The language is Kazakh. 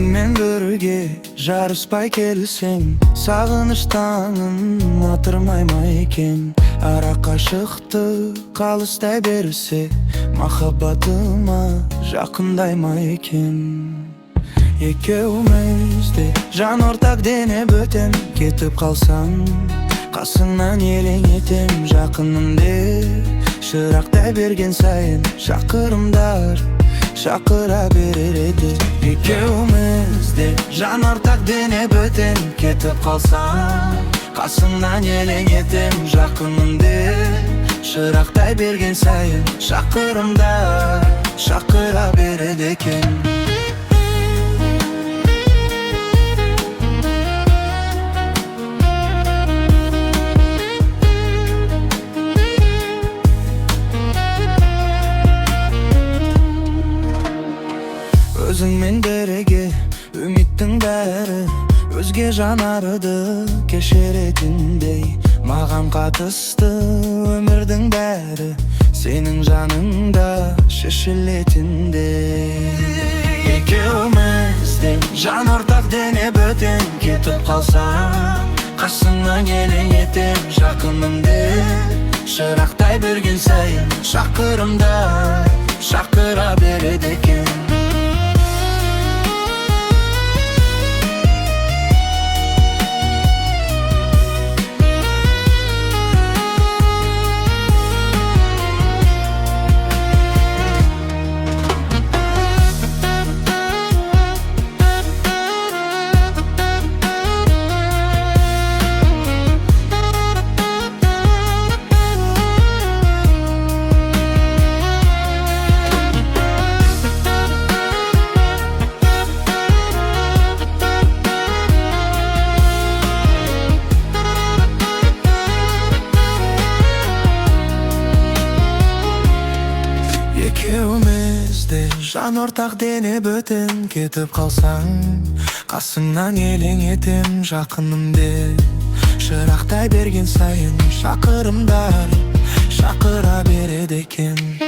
Өзіңмен бірге жарыспай келсең, сағыныштанын атырмай ма екен? Ара қашықтық алыстай берсе, махаббатыма жақындай ма екен? Екеумізде жан ортақ дене бөтен, кетіп қалсаң қасыңнан елең етем. Жақынымде шырақтай берген сайын шақырымдар шақыра береді. Екеумізде жан ортақ дене бөтен, кетіп қалсаң қасыңнан елең етем. Жақынымде шырақтай берген сайын шақырымдар шақыра береді екен. Өзіңмен бірге үміттің бәрі өзге жанарыды кешіретіндей. Маған қатысты өмірдің бәрі сенің жаныңда шешілетіндей. Екеумізде жан ортақ дене бөтен, кетіп қалсаң қасыңнан елең етем. Жақынымде шырақтай берген сайын шақырымдар шақыра береді екен. Екеумізде жан ортақ дене бөтен, кетіп қалсаң қасыңнан елең етем. Жақынымде шырақтай берген сайын шақырымдар шақыра береді екен.